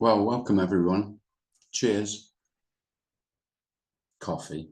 Well, welcome everyone. Cheers. Coffee.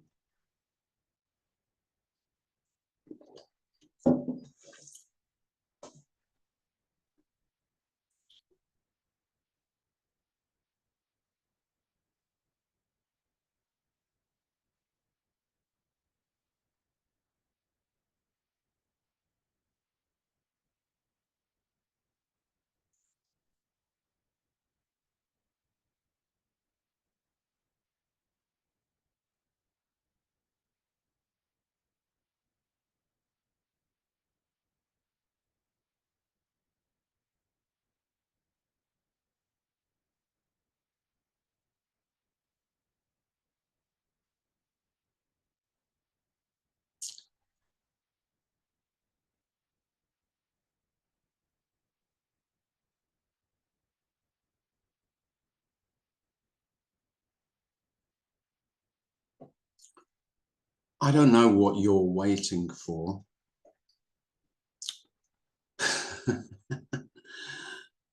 I don't know what you're waiting for.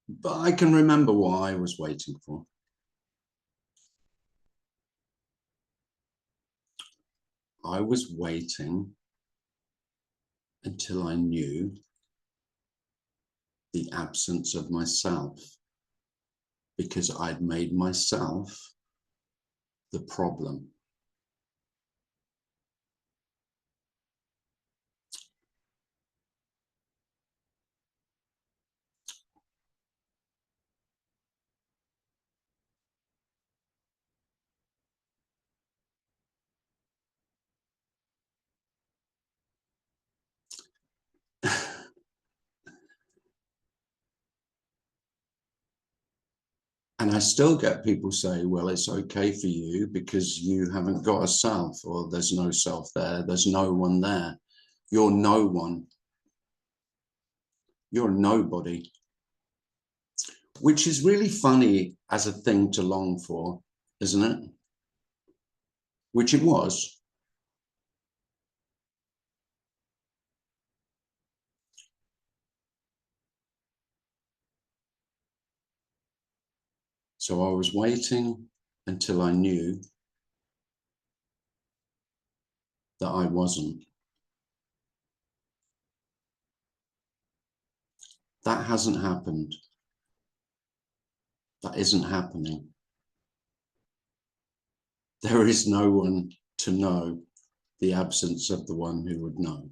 But I can remember what I was waiting for. I was waiting until I knew the absence of myself, because I'd made myself the problem. And I still get people say, well, it's okay for you because you haven't got a self, or there's no self there. There's no one there. You're no one. You're nobody. Which is really funny as a thing to long for, isn't it? Which it was. So I was waiting until I knew that I wasn't. That hasn't happened. That isn't happening. There is no one to know the absence of the one who would know.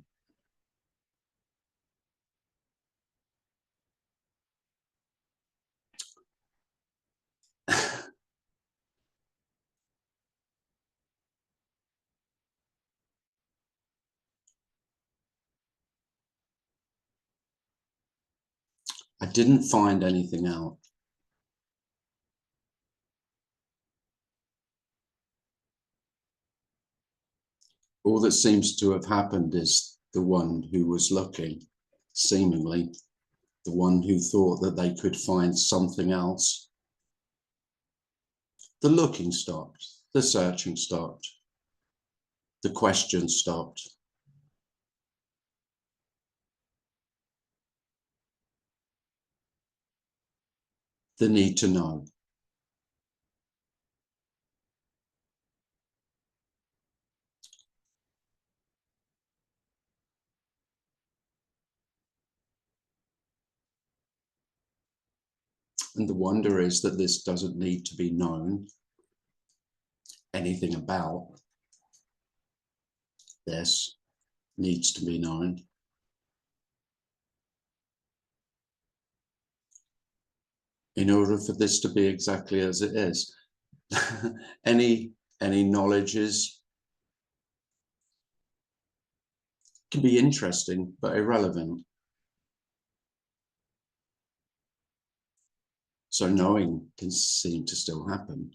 I didn't find anything out. All that seems to have happened is the one who was looking, seemingly, the one who thought that they could find something else. The looking stopped, the searching stopped, the questions stopped. The need to know. And the wonder is that this doesn't need to be known anything about. This needs to be known. In order for this to be exactly as it is. any knowledge can be interesting, but irrelevant. So knowing can seem to still happen.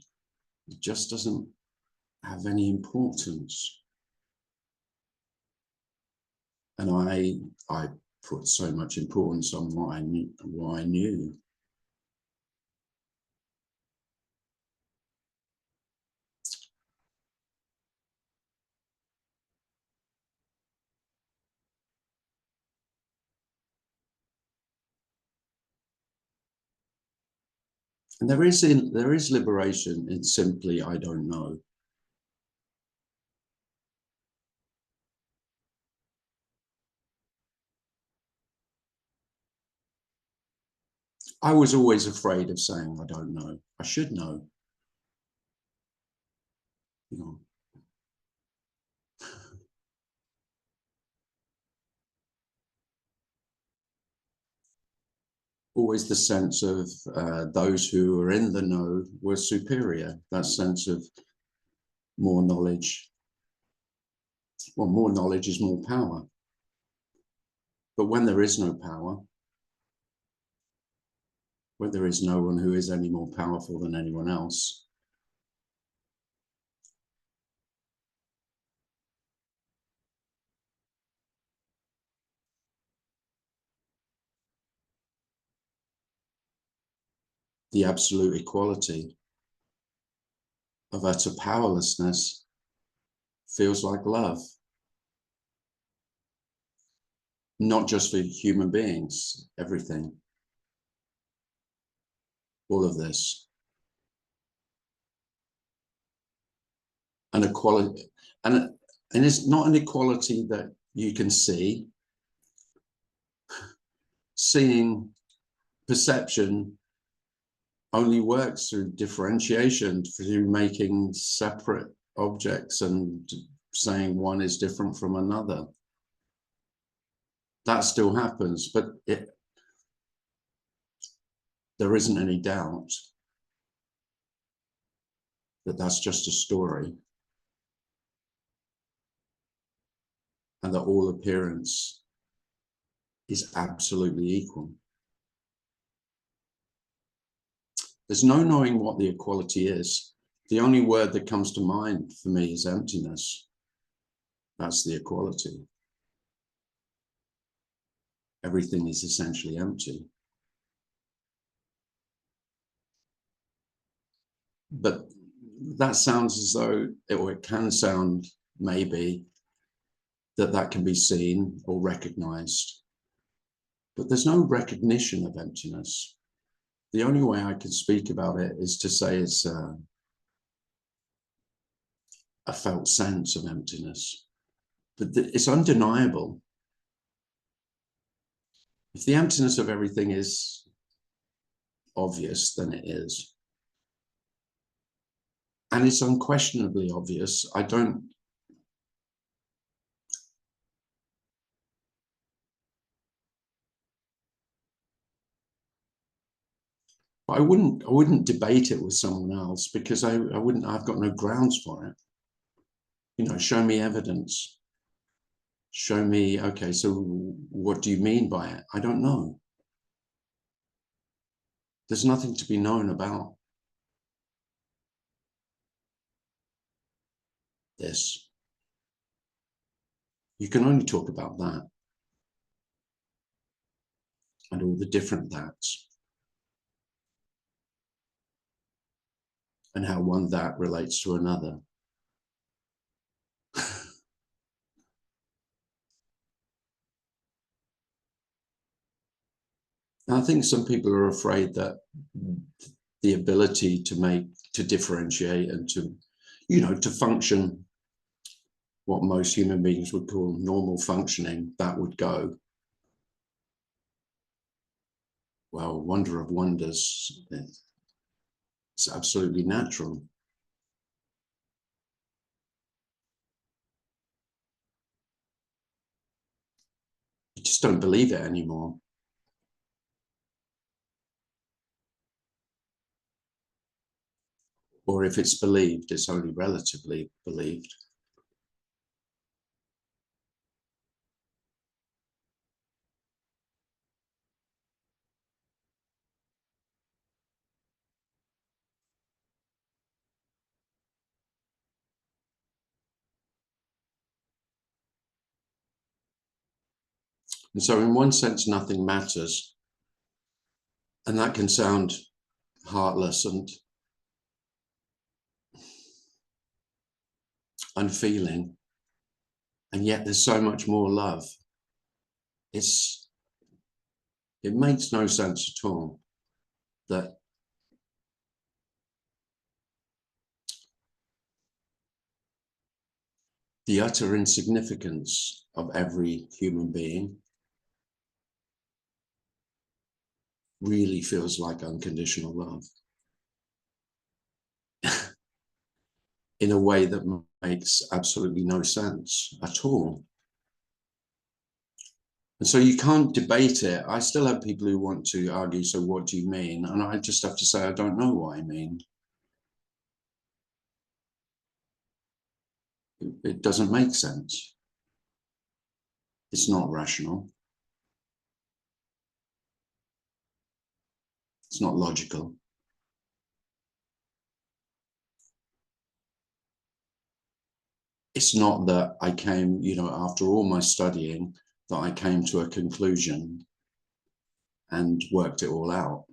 It just doesn't have any importance. And I put so much importance on what I knew. And there is liberation in simply, I don't know. I was always afraid of saying, I don't know. I should know. You know. Always the sense of those who are in the know were superior, that sense of more knowledge. Well, more knowledge is more power. But when there is no power, when there is no one who is any more powerful than anyone else, the absolute equality of utter powerlessness feels like love. Not just for human beings, everything. All of this. An equality, and it's not an equality that you can see. Seeing, perception only works through differentiation, through making separate objects and saying one is different from another. That still happens, but there isn't any doubt that that's just a story, and that all appearance is absolutely equal. There's no knowing what the equality is. The only word that comes to mind for me is emptiness. That's the equality. Everything is essentially empty. But that sounds as though, or it can sound maybe, that can be seen or recognized. But there's no recognition of emptiness. The only way I can speak about it is to say it's a felt sense of emptiness. But it's undeniable. If the emptiness of everything is obvious, then it is. And it's unquestionably obvious. I wouldn't debate it with someone else, because I've got no grounds for it. You know, show me evidence. Show me, okay, so what do you mean by it? I don't know. There's nothing to be known about this. You can only talk about that and all the different that's, and how one that relates to another. And I think some people are afraid that the ability to differentiate and to function what most human beings would call normal functioning, that would go. Well, wonder of wonders, it's absolutely natural. You just don't believe it anymore. Or if it's believed, it's only relatively believed. And so in one sense, nothing matters. And that can sound heartless and unfeeling. And yet there's so much more love. It makes no sense at all that the utter insignificance of every human being really feels like unconditional love in a way that makes absolutely no sense at all. And so you can't debate it. I still have people who want to argue, so what do you mean? And I just have to say, I don't know what I mean. It doesn't make sense. It's not rational. It's not logical. It's not that I came, after all my studying, that I came to a conclusion and worked it all out.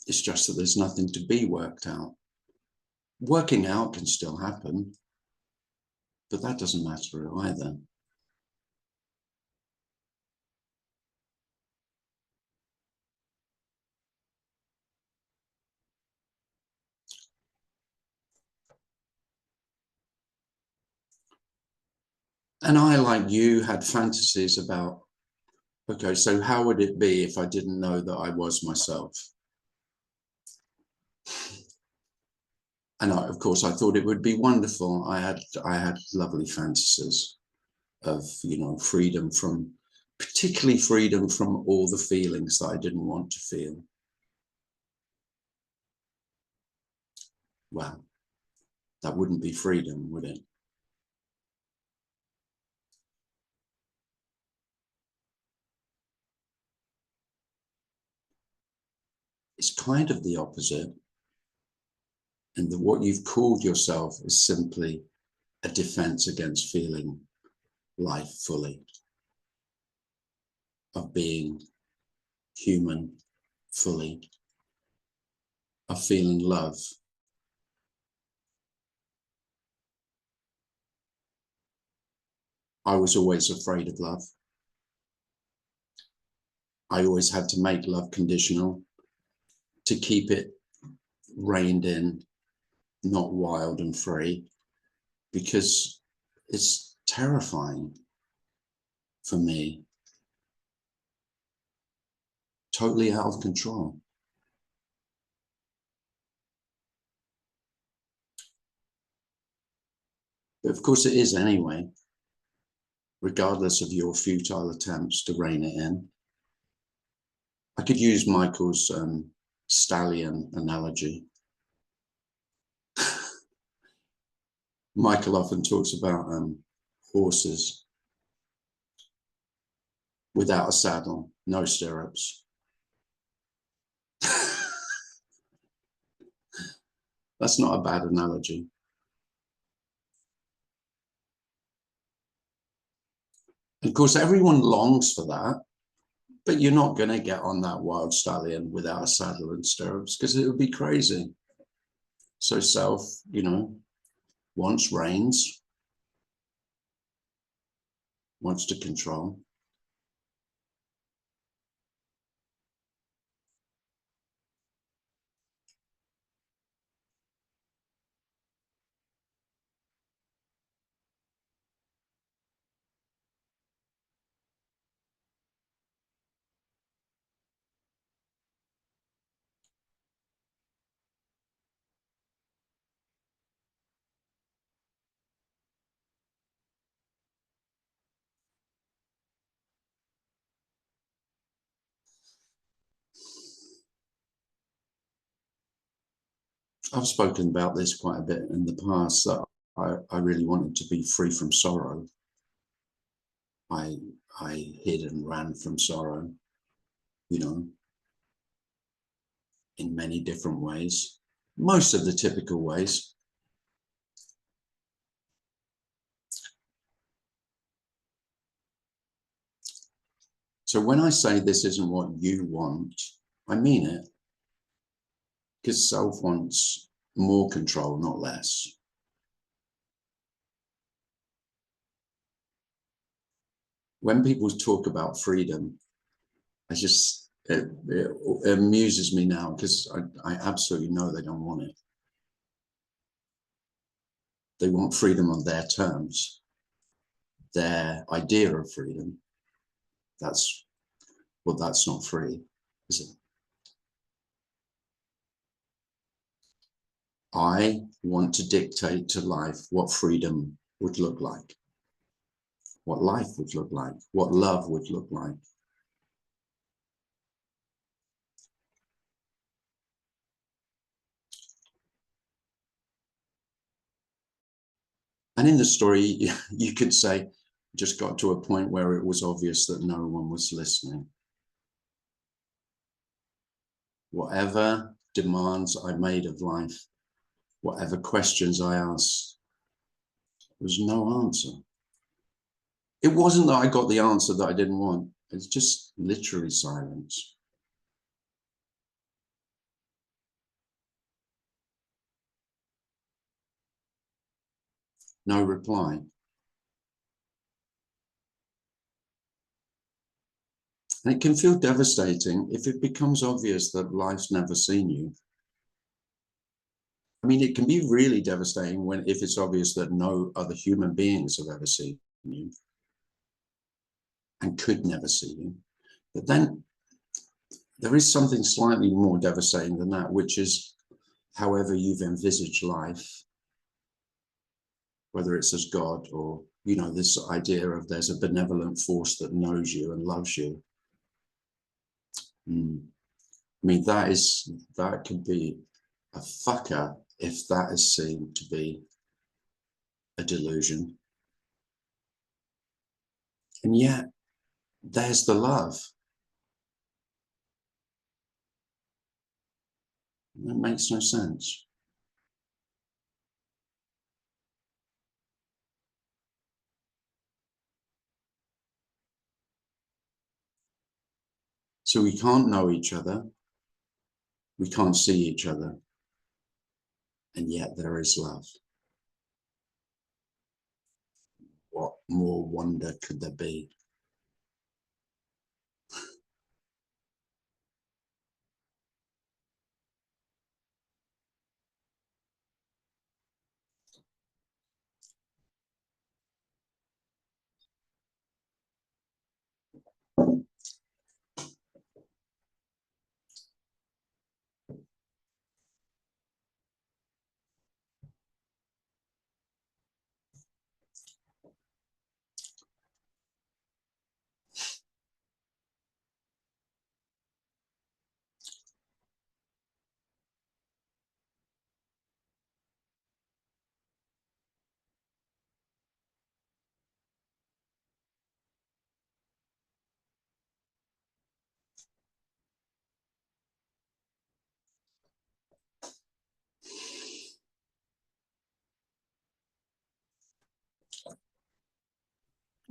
It's just that there's nothing to be worked out. Working out can still happen, but that doesn't matter either. And I, like you, had fantasies about, okay, so how would it be if I didn't know that I was myself? And of course, I thought it would be wonderful. I had lovely fantasies of, freedom from, particularly freedom from all the feelings that I didn't want to feel. Well, that wouldn't be freedom, would it? It's kind of the opposite. And what you've called yourself is simply a defense against feeling life fully, of being human fully, of feeling love. I was always afraid of love. I always had to make love conditional to keep it reined in, not wild and free, because it's terrifying for me, totally out of control. But of course it is anyway, regardless of your futile attempts to rein it in. I could use Michael's stallion analogy. Michael often talks about horses without a saddle, no stirrups. That's not a bad analogy. Of course, everyone longs for that, but you're not going to get on that wild stallion without a saddle and stirrups because it would be crazy. So self, wants reins, wants to control. I've spoken about this quite a bit in the past, that I really wanted to be free from sorrow. I hid and ran from sorrow, in many different ways, most of the typical ways. So when I say this isn't what you want, I mean it, because self wants more control, not less. When people talk about freedom, I just it amuses me now because I absolutely know they don't want it. They want freedom on their terms, their idea of freedom. That's, well, that's not free, is it? I want to dictate to life what freedom would look like, what life would look like, what love would look like. And in the story, you could say, just got to a point where it was obvious that no one was listening. Whatever demands I made of life, whatever questions I asked, there was no answer. It wasn't that I got the answer that I didn't want. It's just literally silence. No reply. And it can feel devastating if it becomes obvious that life's never seen you. I mean, it can be really devastating if it's obvious that no other human beings have ever seen you and could never see you. But then there is something slightly more devastating than that, which is however you've envisaged life, whether it's as God or, you know, this idea of there's a benevolent force that knows you and loves you. I mean, that could be a fucker if that is seen to be a delusion. And yet, there's the love. That makes no sense. So we can't know each other. We can't see each other. And yet there is love. What more wonder could there be?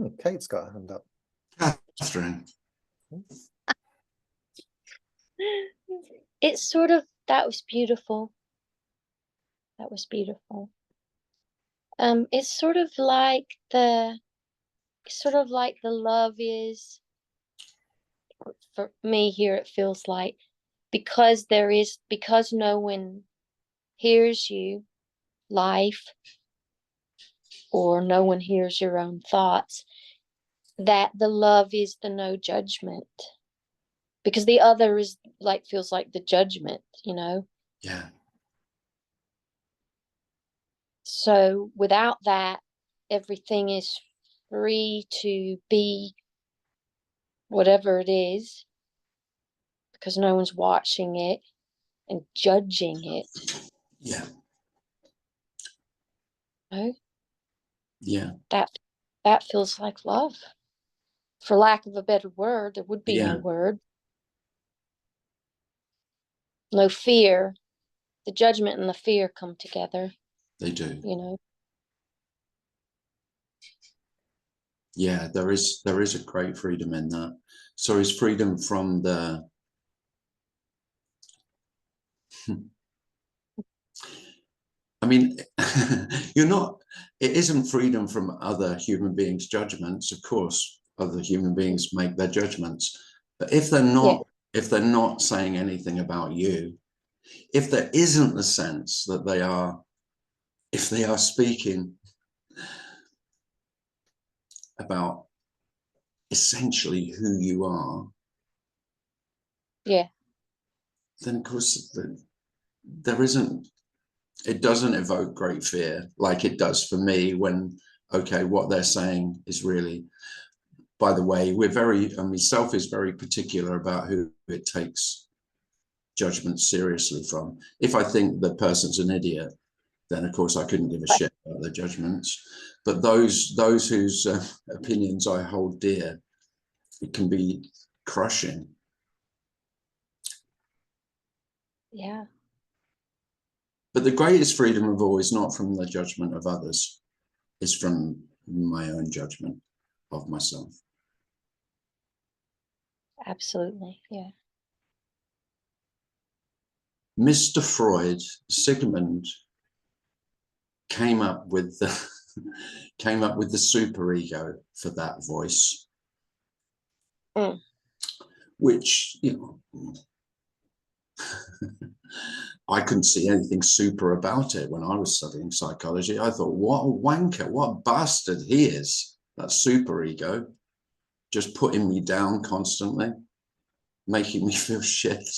Oh, Kate's got a hand up. Catherine. It's sort of, that was beautiful. That was beautiful. It's sort of like the love is, for me here, it feels like because no one hears you, life, or no one hears your own thoughts, that the love is the no judgment. Because the other is like, feels like the judgment, you know? Yeah. So without that, everything is free to be whatever it is, because no one's watching it and judging it. Yeah. No? Yeah. That feels like love. For lack of a better word, there would be Yeah. no word. No fear. The judgment and the fear come together. They do. You know? Yeah, there is a great freedom in that. So is freedom from the I mean, it isn't freedom from other human beings' judgments. Of course, other human beings make their judgments. But if they're not if they're not saying anything about you, if there isn't the sense that they are, if they are speaking about essentially who you are, Yeah. then of course there isn't, it doesn't evoke great fear like it does for me when, okay, what they're saying is really, by the way, self is very particular about who it takes judgment seriously from. If I think the person's an idiot, then of course I couldn't give a shit about their judgments. But those whose opinions I hold dear, it can be crushing. Yeah. But the greatest freedom of all is not from the judgment of others, it's from my own judgment of myself. Absolutely. Yeah. Mr. Freud, Sigmund, came up with the superego for that voice, which, you know, I couldn't see anything super about it when I was studying psychology. I thought, what a wanker, what a bastard he is, that superego, just putting me down constantly, making me feel shit.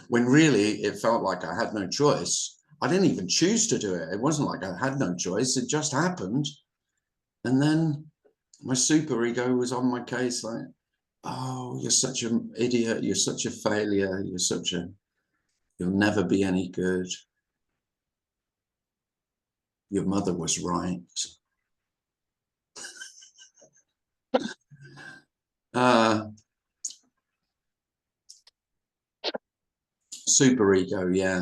When really it felt like I had no choice. I didn't even choose to do it. It wasn't like I had no choice. It just happened. And then my superego was on my case like, oh, you're such an idiot. You're such a failure. You'll never be any good. Your mother was right. Superego, yeah.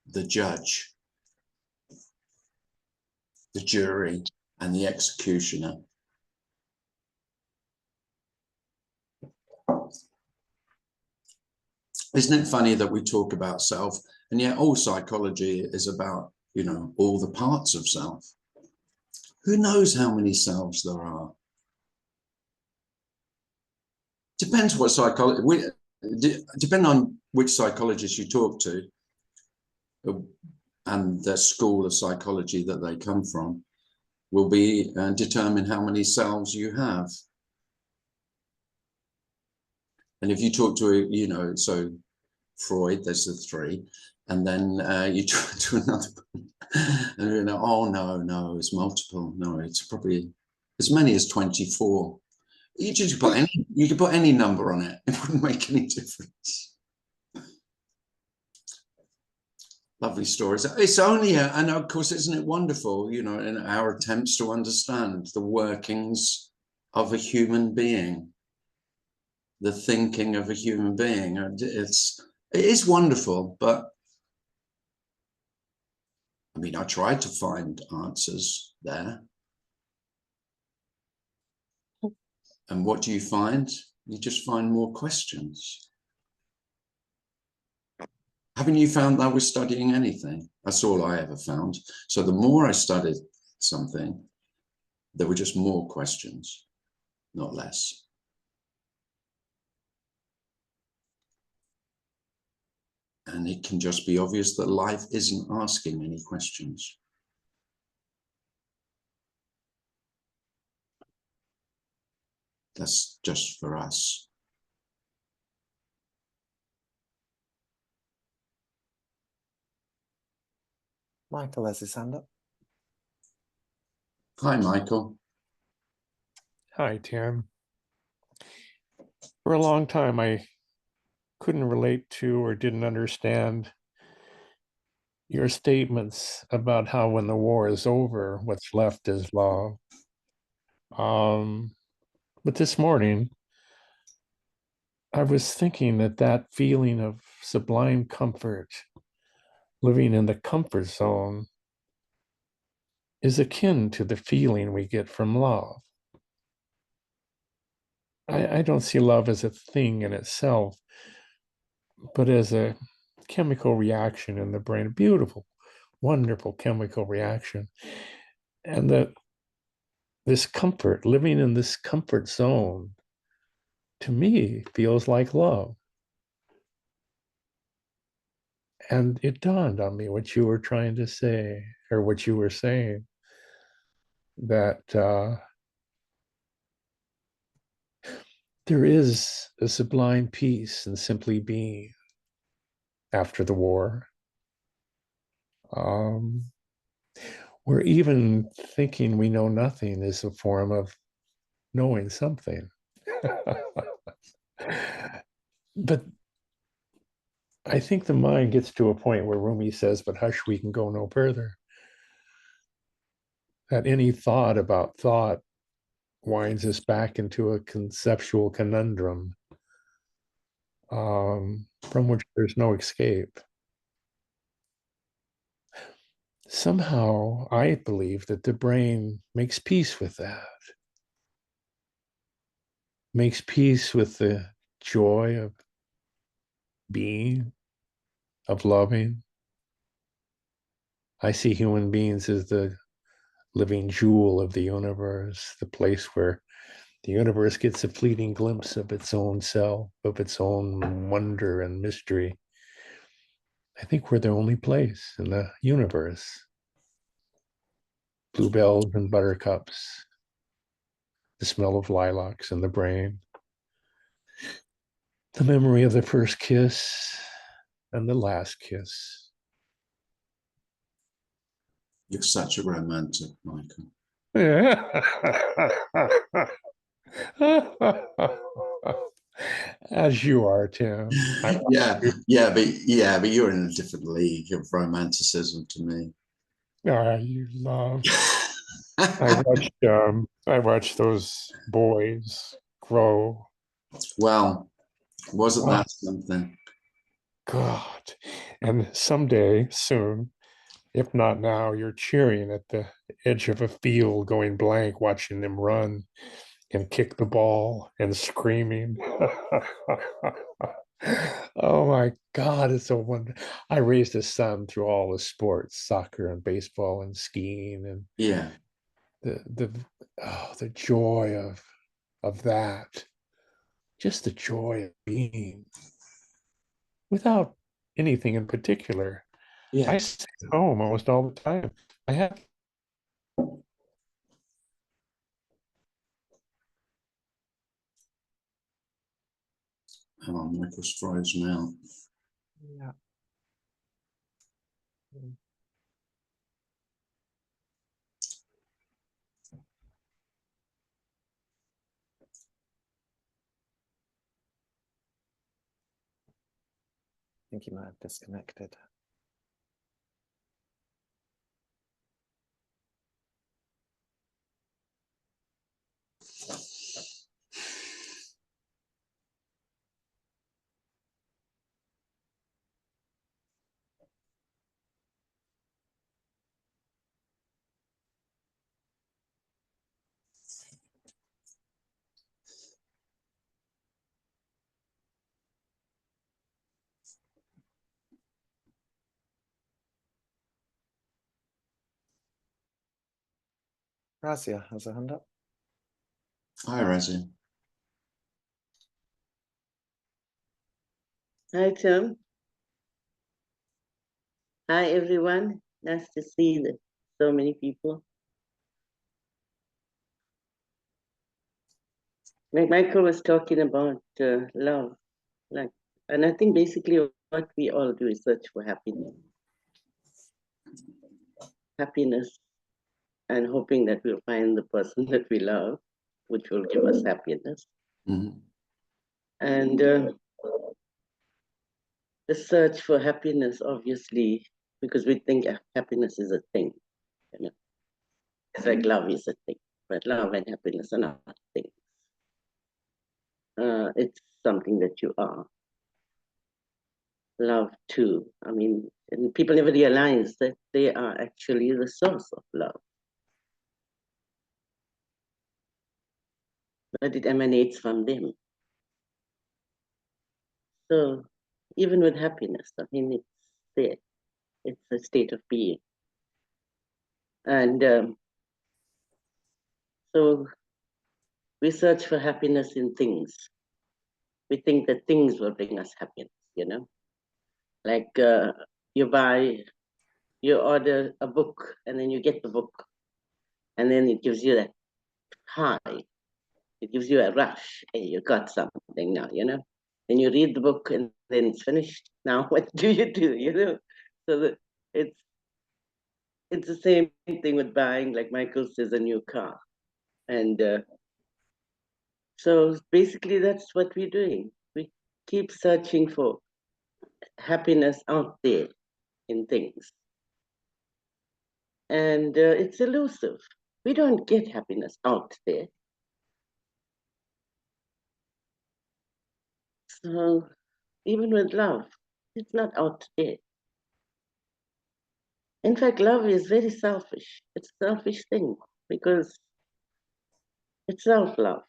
The judge, the jury, and the executioner. Isn't it funny that we talk about self, and yet all psychology is about, you know, all the parts of self. Who knows how many selves there are? Depends what psychology, depending on which psychologist you talk to and the school of psychology that they come from, will be determine how many selves you have. And if you talk to, you know, so Freud, there's the 3, and then you talk to another, and you know, oh no, it's multiple. No, it's probably as many as 24. You just put any, you could put any number on it. It wouldn't make any difference. Lovely stories. It's only, and of course, isn't it wonderful, you know, in our attempts to understand the workings of a human being, the thinking of a human being. It is wonderful, but I mean, I tried to find answers there. And what do you find? You just find more questions. Haven't you found that with studying anything? That's all I ever found. So the more I studied something, there were just more questions, not less. And it can just be obvious that life isn't asking any questions. That's just for us. Michael has his hand up. Hi, Michael. Hi, Tim. For a long time, I couldn't relate to or didn't understand your statements about how when the war is over, what's left is love. But this morning, I was thinking that feeling of sublime comfort, living in the comfort zone, is akin to the feeling we get from love. I don't see love as a thing in itself, but as a chemical reaction in the brain, a beautiful, wonderful chemical reaction. And that this comfort, living in this comfort zone, to me, feels like love. And it dawned on me what you were trying to say, or what you were saying, that there is a sublime peace in simply being after the war. Where even thinking we know nothing is a form of knowing something. But I think the mind gets to a point where Rumi says, but hush, we can go no further. That any thought about thought winds us back into a conceptual conundrum from which there's no escape. Somehow, I believe that the brain makes peace with that, makes peace with the joy of being, of loving. I see human beings as the living jewel of the universe, the place where the universe gets a fleeting glimpse of its own self, of its own wonder and mystery. I think we're the only place in the universe. Bluebells and buttercups, the smell of lilacs in the brain, the memory of the first kiss and the last kiss. You're such a romantic, Michael. As you are, Tim. But you're in a different league of romanticism to me. You love. I watched those boys grow. Well, wasn't that something? God. And someday soon, if not now, you're cheering at the edge of a field going blank, watching them run and kick the ball and screaming. Oh my God, it's so wonderful. I raised a son through all the sports, soccer and baseball and skiing, and Yeah. the joy of that. Just the joy of being without anything in particular. Yeah. I stay home almost all the time. I have. Oh, Michael's frozen out. Yeah. I think you might have disconnected. Razia has a hand up. Hi, Razzie. Hi, Tim. Hi, everyone. Nice to see so many people. Like Michael was talking about love, and I think basically what we all do is search for happiness, and hoping that we'll find the person that we love, which will give us happiness. Mm-hmm. And the search for happiness, obviously, because we think happiness is a thing, you know. It's like love is a thing, but love and happiness are not things. It's something that you are. Love too. I mean, and people never realize that they are actually the source of love. But it emanates from them. So even with happiness, I mean, it's there. It's a state of being. And so we search for happiness in things. We think that things will bring us happiness, you know? Like you order a book and then you get the book and then it gives you that high. It gives you a rush and you got something now, you know? Then you read the book and then it's finished. Now what do, you know? So that it's the same thing with buying, like Michael says, a new car. And so basically that's what we're doing. We keep searching for happiness out there in things. And it's elusive. We don't get happiness out there. So even with love, it's not out there. In fact, love is very selfish. It's a selfish thing because it's self-love.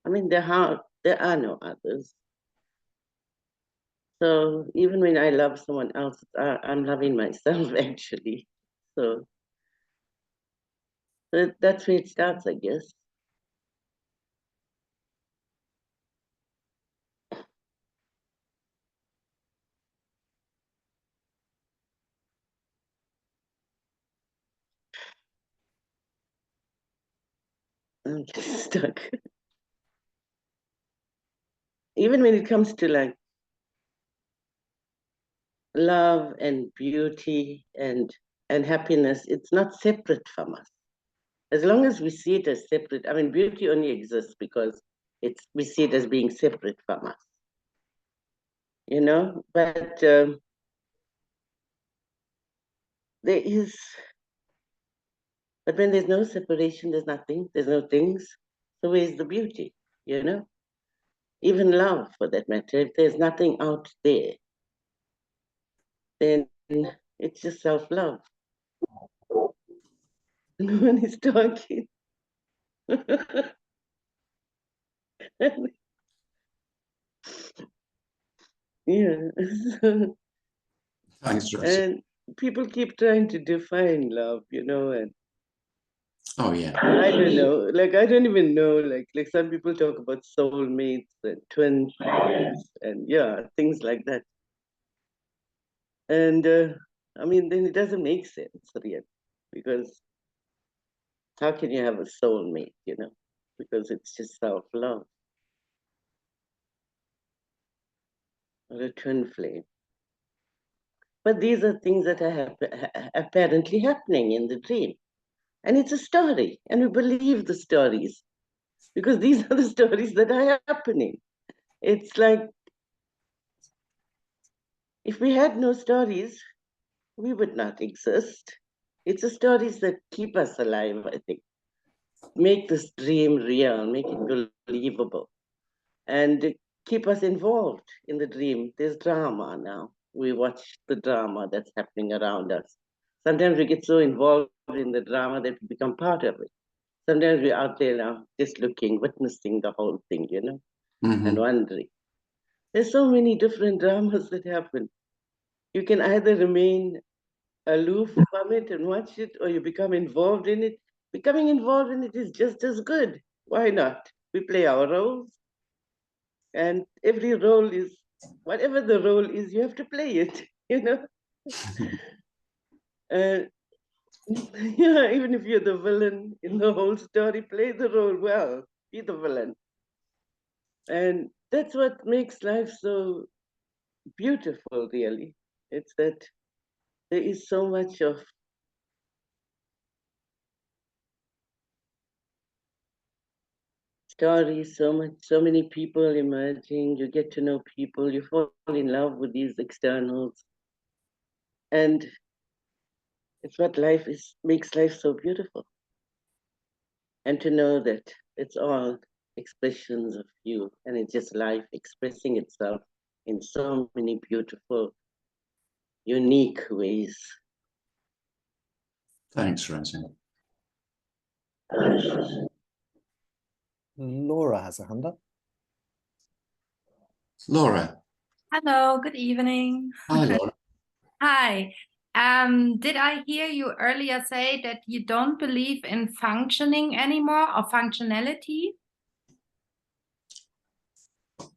I mean, there are no others. So even when I love someone else, I'm loving myself actually. So that's where it starts, I guess. I'm just stuck. Even when it comes to like love and beauty and happiness, it's not separate from us. As long as we see it as separate, I mean, beauty only exists because we see it as being separate from us, you know. But there is, but when there's no separation, there's nothing, there's no things. So where's the beauty, you know? Even love, for that matter, if there's nothing out there, then it's just self-love. No one is talking. Yeah. Thanks, Rosie. And people keep trying to define love, you know, and Oh, yeah. I don't know, like I don't even know, like some people talk about soulmates and twin flames and yeah, things like that. And I mean, then it doesn't make sense, really, because how can you have a soulmate, you know? Because it's just self-love. Or a twin flame. But these are things that are apparently happening in the dream. And it's a story, and we believe the stories because these are the stories that are happening. It's like if we had no stories, we would not exist. It's the stories that keep us alive, I think. Make this dream real, make it believable, and keep us involved in the dream. There's drama now. We watch the drama that's happening around us. Sometimes we get so involved in the drama that we become part of it. Sometimes we're out there now just looking, witnessing the whole thing, you know, and wondering. There's so many different dramas that happen. You can either remain aloof from it and watch it, or you become involved in it. Becoming involved in it is just as good. Why not? We play our roles, and every role is, whatever the role is, you have to play it, you know? Yeah, even if you're the villain in the whole story, play the role well, be the villain. And that's what makes life so beautiful, really. It's that there is so much of stories, so many people emerging. You get to know people, you fall in love with these externals. And it's what life is, makes life so beautiful. And to know that it's all expressions of you, and it's just life expressing itself in so many beautiful, unique ways. Thanks, Rosie. Laura has a hand up. Laura. Hello, good evening. Hi, Laura. Hi. Did I hear you earlier say that you don't believe in functioning anymore or functionality?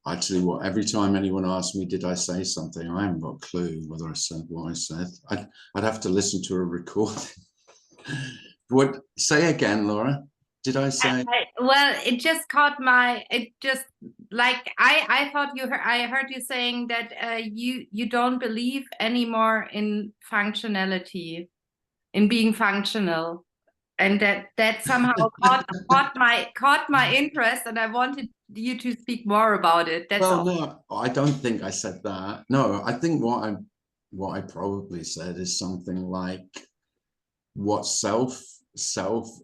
Actually, every time anyone asks me, did I say something, I haven't got a clue whether I said what I said. I'd have to listen to a recording. What, say again, Laura? Did I say? Well, it just caught my, it just like I thought I heard you saying that you don't believe anymore in functionality, in being functional, and that somehow caught my interest, and I wanted you to speak more about it. That's all. No, I don't think I said that. No, I think what I probably said is something like, what self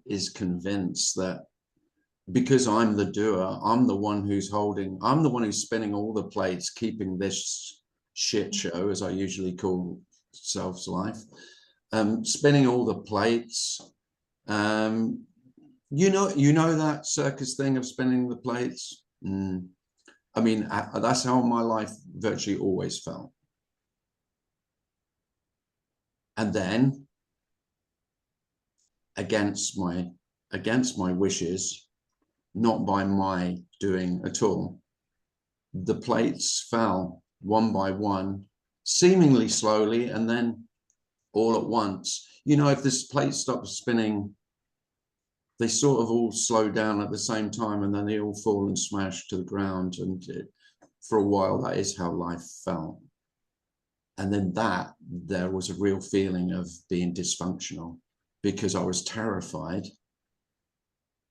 is convinced that because I'm the doer, I'm the one who's spinning all the plates, keeping this shit show, as I usually call self's life, spinning all the plates. You know that circus thing of spinning the plates. I mean, that's how my life virtually always felt. And then, against my wishes, not by my doing at all, the plates fell one by one, seemingly slowly, and then all at once. You know, if this plate stops spinning, they sort of all slow down at the same time, and then they all fall and smash to the ground. And for a while, that is how life felt. And then there was a real feeling of being dysfunctional, because I was terrified.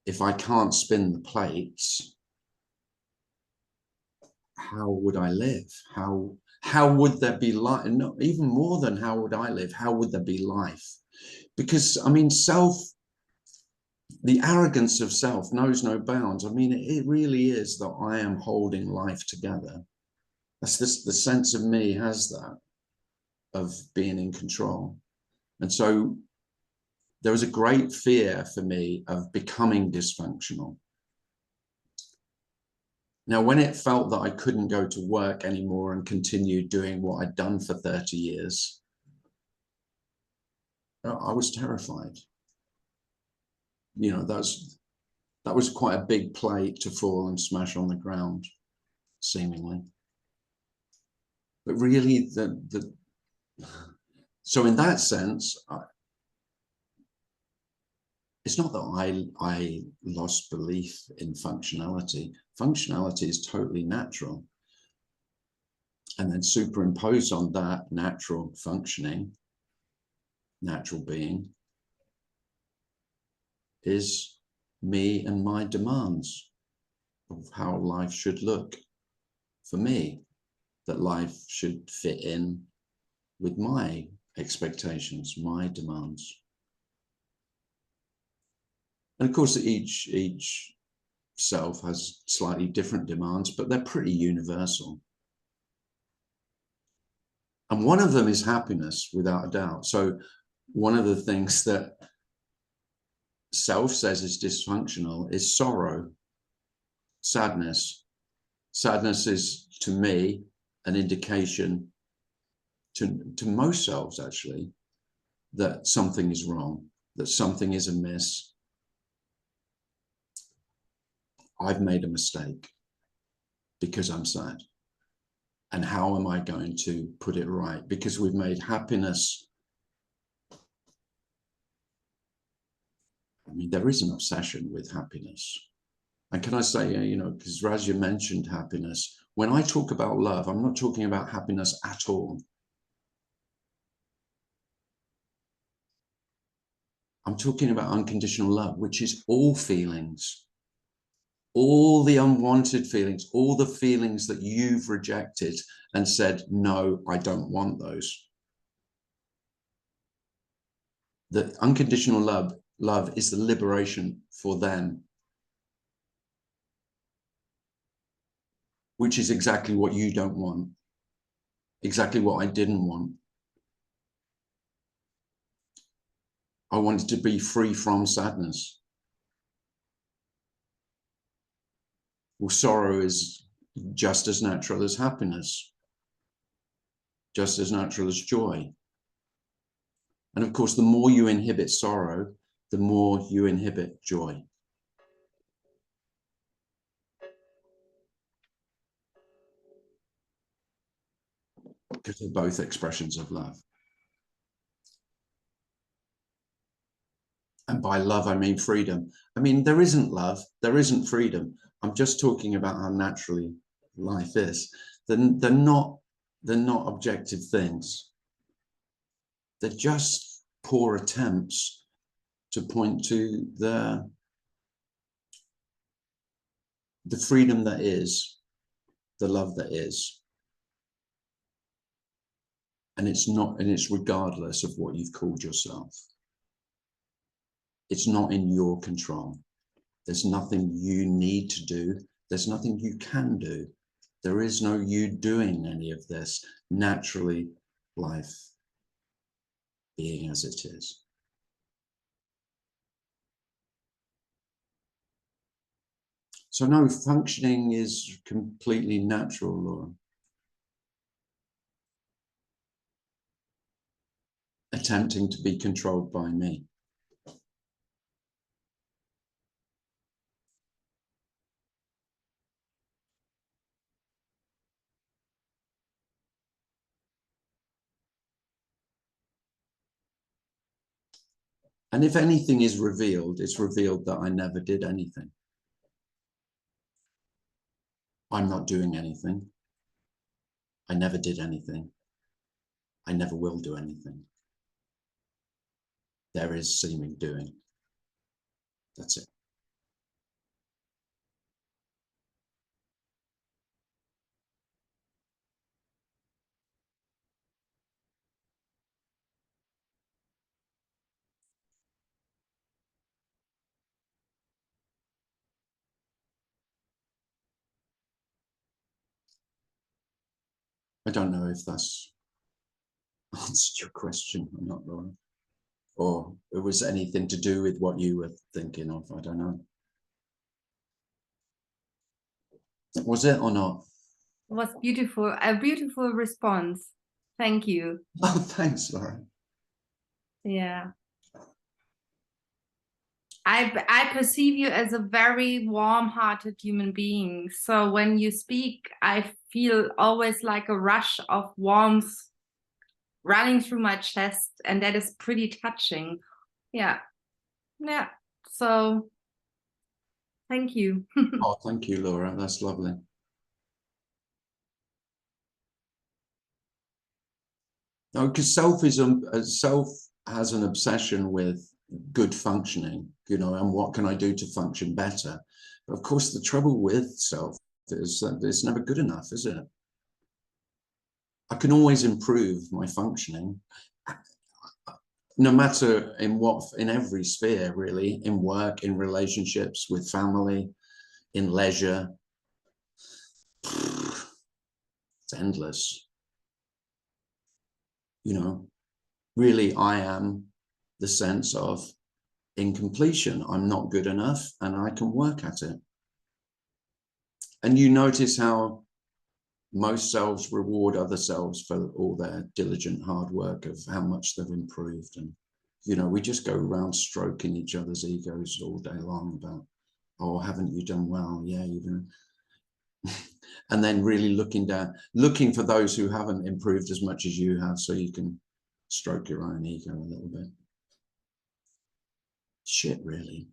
If I can't spin the plates, how would I live? How would there be life? No, even more than how would I live? How would there be life? Because, I mean, the arrogance of self knows no bounds. I mean, it really is that I am holding life together. That's the sense of me has that, of being in control. And so there was a great fear for me of becoming dysfunctional. Now, when it felt that I couldn't go to work anymore and continue doing what I'd done for 30 years, I was terrified. You know, that was quite a big plate to fall and smash on the ground, seemingly. But really, so in that sense, it's not that I lost belief in functionality. Functionality is totally natural. And then superimposed on that natural functioning, natural being, is me and my demands of how life should look for me, that life should fit in with my expectations, my demands. And of course, each self has slightly different demands, but they're pretty universal. And one of them is happiness, without a doubt. So one of the things that self says is dysfunctional is sorrow, sadness. Sadness is, to me, an indication to most selves, actually, that something is wrong, that something is amiss. I've made a mistake because I'm sad. And how am I going to put it right? Because we've made happiness. I mean, there is an obsession with happiness. And can I say, you know, because Razia mentioned happiness, when I talk about love, I'm not talking about happiness at all. I'm talking about unconditional love, which is all feelings, all the unwanted feelings, all the feelings that you've rejected and said, no, I don't want those. The unconditional love is the liberation for them, which is exactly what you don't want, exactly what I didn't want. I wanted to be free from sadness. Well, sorrow is just as natural as happiness, just as natural as joy. And of course, the more you inhibit sorrow, the more you inhibit joy. because they're both expressions of love. And by love, I mean freedom. I mean, there isn't love, there isn't freedom. I'm just talking about how naturally life is. They're not objective things. They're just poor attempts to point to the freedom that is, the love that is. And it's regardless of what you've called yourself. It's not in your control. There's nothing you need to do. There's nothing you can do. There is no you doing any of this. Naturally, life being as it is. So no, functioning is completely natural, Laura. Attempting to be controlled by me. And if anything is revealed, it's revealed that I never did anything. I'm not doing anything. I never did anything. I never will do anything. There is seeming doing. That's it. I don't know if that's answered your question or not, Laura. Or it was anything to do with what you were thinking of. I don't know. Was it or not? It was beautiful, a beautiful response. Thank you. Oh, thanks, Laura. Yeah. I perceive you as a very warm-hearted human being. So when you speak, I feel always like a rush of warmth running through my chest, and that is pretty touching. Yeah. Yeah. So thank you. Oh, thank you, Laura. That's lovely. No, because self has an obsession with good functioning, you know, and what can I do to function better? But of course, the trouble with self is that it's never good enough, is it? I can always improve my functioning, no matter in every sphere, really, in work, in relationships, with family, in leisure. It's endless. You know, really, I am the sense of incompletion. I'm not good enough and I can work at it. And you notice how most selves reward other selves for all their diligent hard work of how much they've improved. And, you know, we just go around stroking each other's egos all day long about, oh, haven't you done well? Yeah, you've been. And then really looking for those who haven't improved as much as you have so you can stroke your own ego a little bit. Shit, really.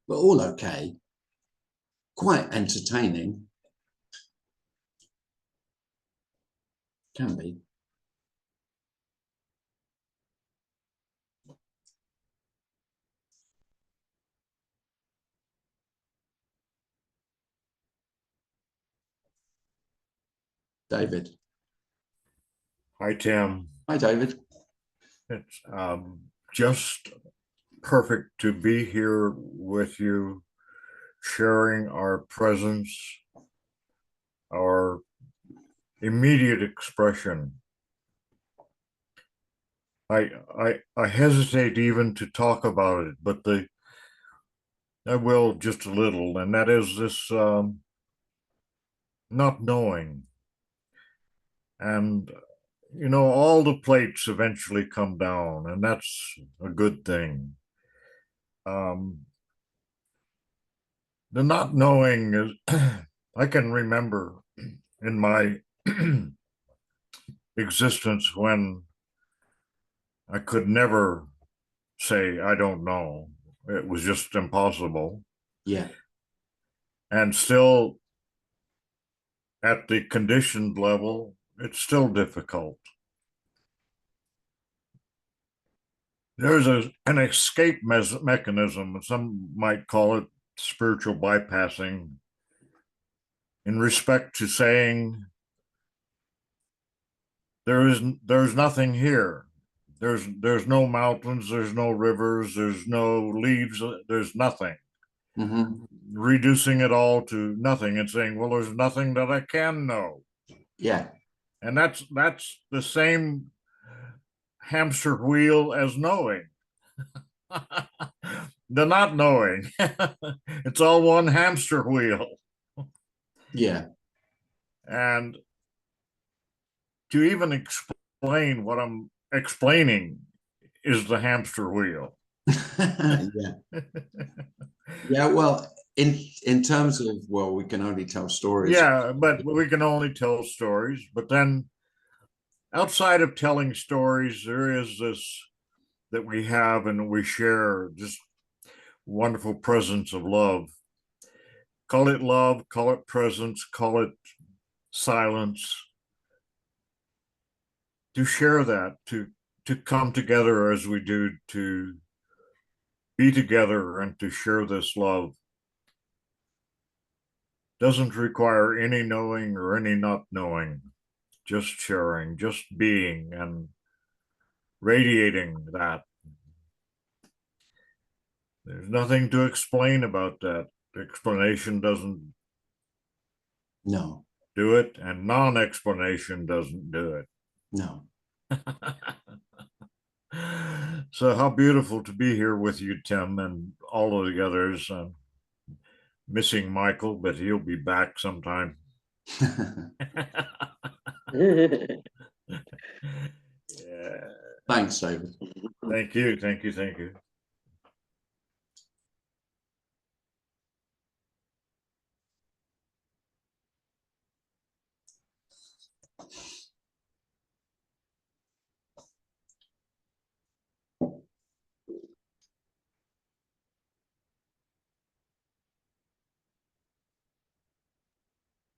But all okay. Quite entertaining. Can be. David. Hi, Tim. Hi, David. It's just perfect to be here with you, sharing our presence, our immediate expression. I hesitate even to talk about it, but I will just a little, and that is this not knowing. And you know, all the plates eventually come down, and that's a good thing. the not knowing is, I can remember in my existence when I could never say, I don't know. It was just impossible. Yeah. And still, at the conditioned level, it's still difficult. There's an escape mechanism, some might call it spiritual bypassing, in respect to saying there's nothing here. There's no mountains, there's no rivers, there's no leaves, there's nothing. Mm-hmm. Reducing it all to nothing and saying, well, there's nothing that I can know. Yeah. And that's the same hamster wheel as knowing. The not knowing. It's all one hamster wheel. Yeah. And to even explain what I'm explaining is the hamster wheel. Yeah. Yeah. Well, in terms of, well, we can only tell stories. Yeah, but we can only tell stories. But then outside of telling stories, there is this that we have and we share, just wonderful presence of love. Call it presence, call it silence. To share that, to come together as we do, to be together and to share this love doesn't require any knowing or any not knowing, just sharing, just being and radiating that. There's nothing to explain about that. Explanation doesn't No. do it, and non-explanation doesn't do it. No. So how beautiful to be here with you, Tim, and all of the others. Missing Michael, but he'll be back sometime. Yeah. Thanks, David. Thank you. Thank you. Thank you.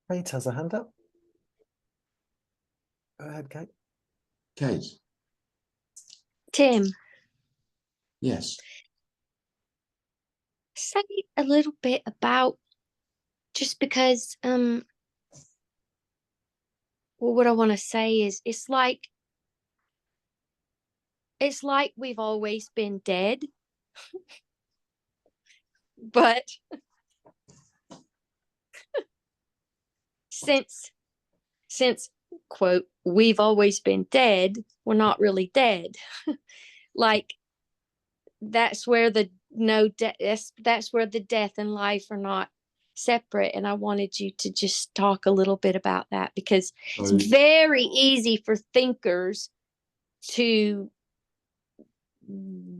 Kate has a hand up. Go ahead, Kate. Kate. Tim, Yes. say a little bit about, just because well, what I want to say is it's like we've always been dead. But since quote, we've always been dead, we're not really dead. Like, that's where the that's where the death and life are not separate. And I wanted you to just talk a little bit about that, because it's very easy for thinkers to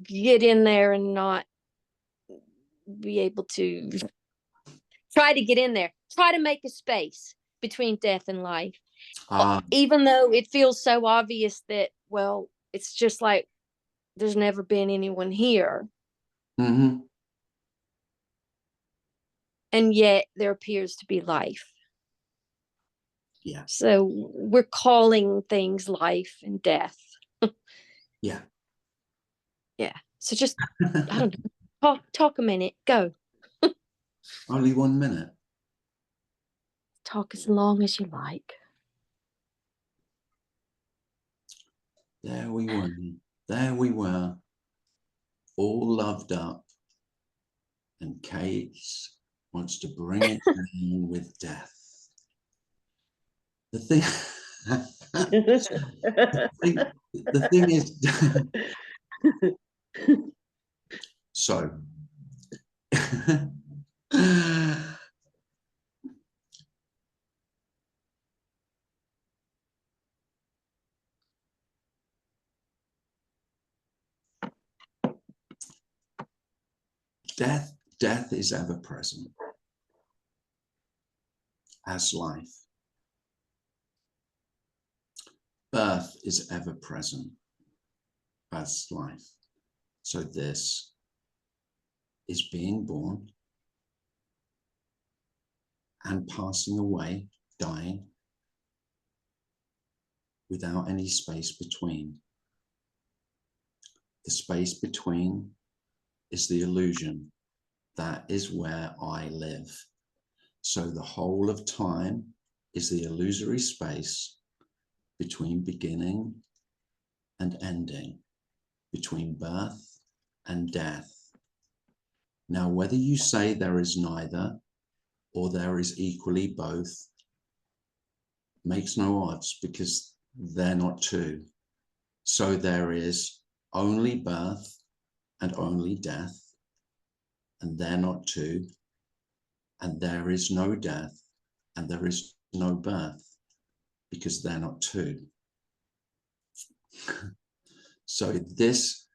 get in there and not be able to try to get in there, try to make a space between death and life, even though it feels so obvious that, well, it's just like there's never been anyone here. Mm-hmm. And yet there appears to be life. Yeah. So we're calling things life and death. Yeah. Yeah. So just, I don't know, talk a minute. Go. Only 1 minute. Talk as long as you like. There we were. There we were. All loved up. And Kate wants to bring it down with death. The thing, the thing is, so death is ever present. as life. Birth is ever present as life. So this is being born and passing away, dying, without any space between. The space between is the illusion. That is where I live. So the whole of time is the illusory space between beginning and ending, between birth and death. Now, whether you say there is neither or there is equally both makes no odds, because they're not two. So there is only birth and only death, and they're not two. And there is no death and there is no birth, because they're not two. So this,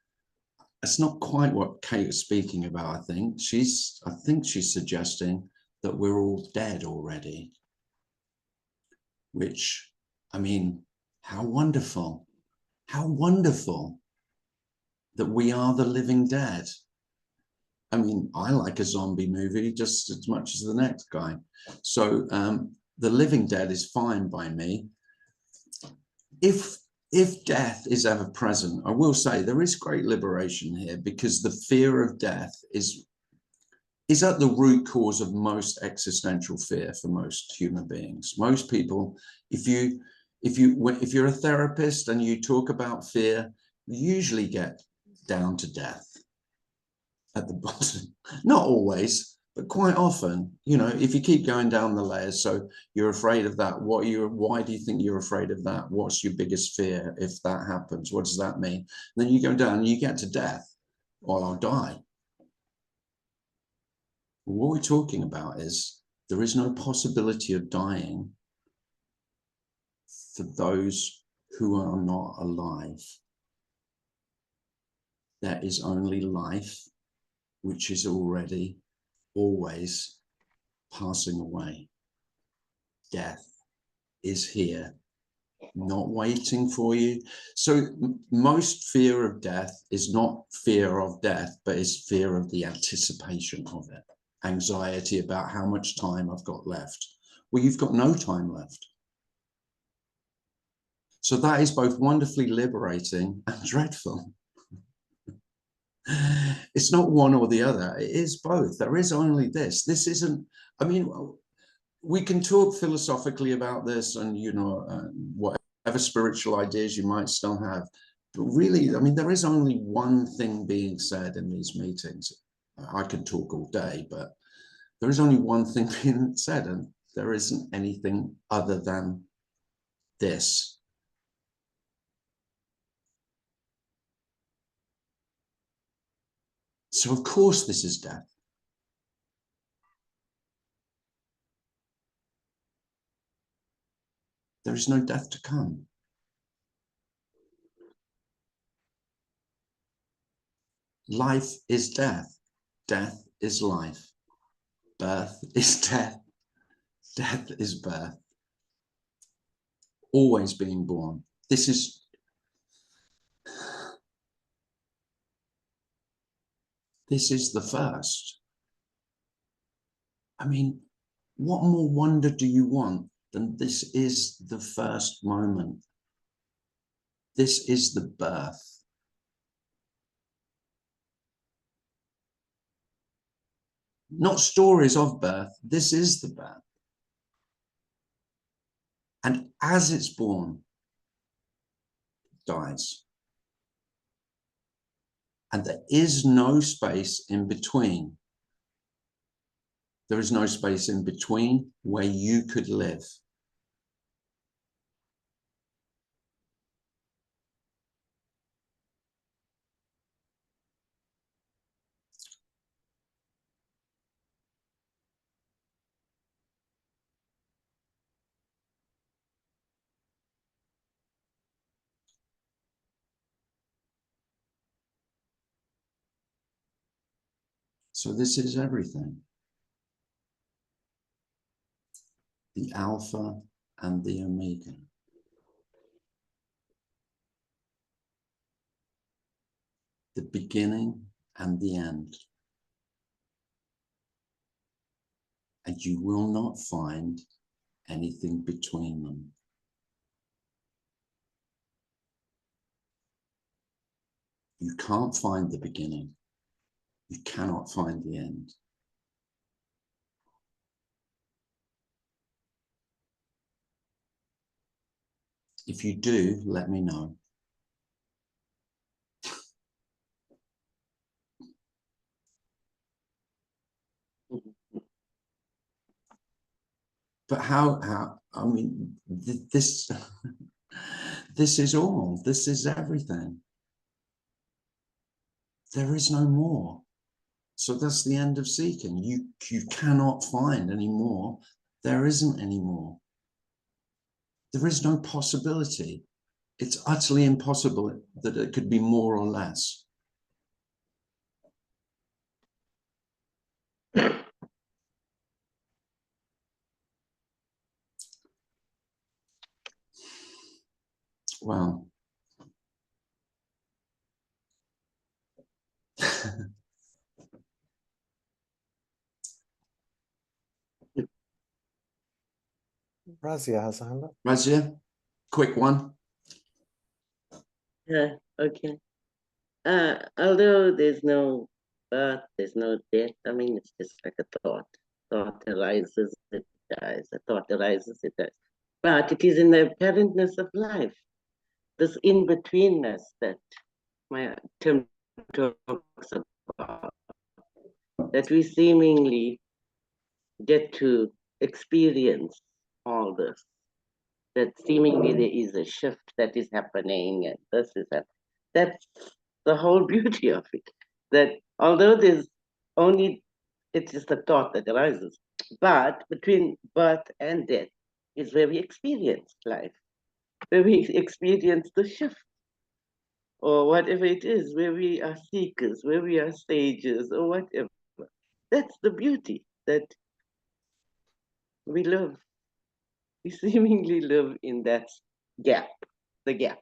it's not quite what Kate was speaking about. I think she's suggesting that we're all dead already, which, I mean, how wonderful that we are the living dead. I mean, I like a zombie movie just as much as the next guy. So the living dead is fine by me. If death is ever present, I will say there is great liberation here, because the fear of death is at the root cause of most existential fear for most human beings. Most people, if you're a therapist and you talk about fear, you usually get down to death at the bottom. Not always, but quite often. You know, if you keep going down the layers, so you're afraid of that, why do you think you're afraid of that? What's your biggest fear if that happens? What does that mean? And then you go down and you get to death. Well, I'll die. What we're talking about is there is no possibility of dying for those who are not alive. There is only life, which is already always passing away. Death is here, not waiting for you. So most fear of death is not fear of death, but is fear of the anticipation of it. Anxiety about how much time I've got left. Well, you've got no time left. So that is both wonderfully liberating and dreadful. It's not one or the other. It is both. There is only this. This isn't, I mean, we can talk philosophically about this and, you know, whatever spiritual ideas you might still have. But really, I mean, there is only one thing being said in these meetings. I could talk all day, but there is only one thing being said, and there isn't anything other than this. So of course this is death. There is no death to come. Life is death. Death is life. Birth is death. Death is birth. Always being born. This is the first. I mean, what more wonder do you want than this is the first moment? This is the birth. Not stories of birth. This is the birth. And as it's born, it dies. And there is no space in between. There is no space in between where you could live. So this is everything. the Alpha and the Omega. The beginning and the end. And you will not find anything between them. You can't find the beginning. You cannot find the end. If you do, let me know. But how, I mean, this, this is all, this is everything. There is no more. So that's the end of seeking. You cannot find any more. There isn't any more. There is no possibility. It's utterly impossible that it could be more or less. Well, Razia has a hand up. Razia, quick one. Yeah, okay. Although there's no birth, there's no death, I mean, it's just like a thought. Thought arises, it dies. A thought arises, it dies. But it is in the apparentness of life, this in-betweenness that my Tim talks about, that we seemingly get to experience all this, that seemingly there is a shift that is happening and this is happening. That's the whole beauty of it, that although there's only, it's just a thought that arises, but between birth and death is where we experience life, where we experience the shift, or whatever it is, where we are seekers, where we are sages, or whatever. That's the beauty, that we live, we seemingly live in that gap, the gap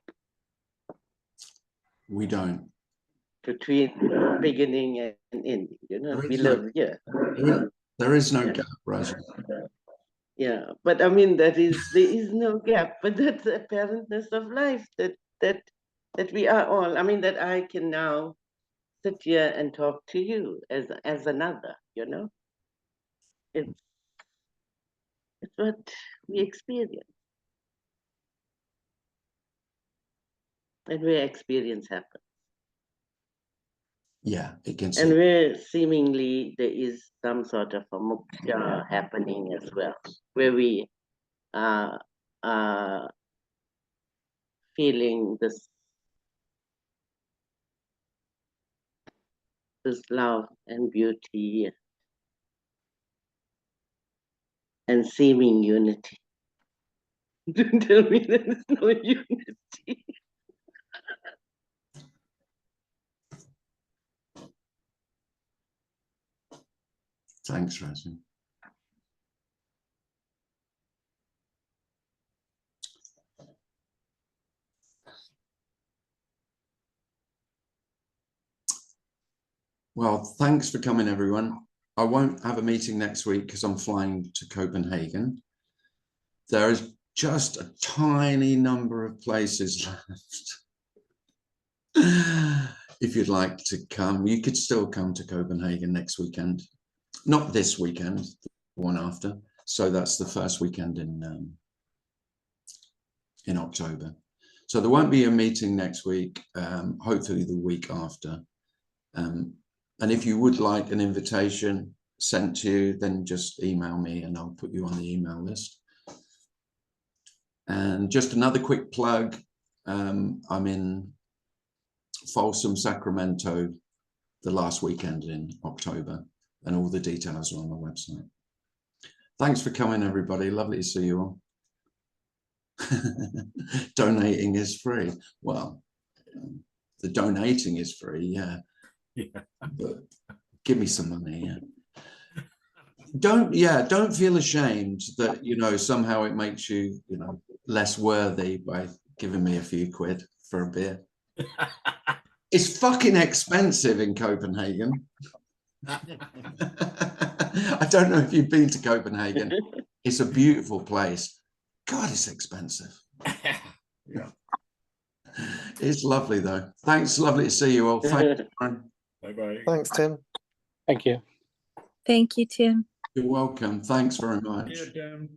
We don't. between beginning and ending, you know, we live here. There is no gap, Razia. Yeah, but I mean, there is no gap, but that's the apparentness of life, that we are all, I mean, that I can now sit here and talk to you as another, you know? It's what we experience. And where experience happens. Yeah, it can And see. where seemingly there is some sort of a moksha happening as well, where we are feeling this love and beauty and seeming unity. Don't tell me there is no unity. Thanks, Razia. Well, thanks for coming, everyone. I won't have a meeting next week because I'm flying to Copenhagen. There is just a tiny number of places left. If you'd like to come, you could still come to Copenhagen next weekend. Not this weekend, the one after. So that's the first weekend in October. So there won't be a meeting next week, hopefully the week after. And if you would like an invitation sent to you, then just email me and I'll put you on the email list. And just another quick plug, I'm in Folsom, Sacramento, the last weekend in October, and all the details are on my website. Thanks for coming, everybody. Lovely to see you all. Donating is free. Well, the donating is free, yeah. Yeah. But give me some money, yeah. don't feel ashamed that, you know, somehow it makes you, you know, less worthy by giving me a few quid for a beer. It's fucking expensive in Copenhagen. I don't know if you've been to Copenhagen. It's a beautiful place. God, it's expensive. Yeah. It's lovely though. Thanks, lovely to see you all. Thanks, Aaron. Bye-bye. Thanks, Tim. Thank you. Thank you, Tim. You're welcome. Thanks very much. Yeah, Tim.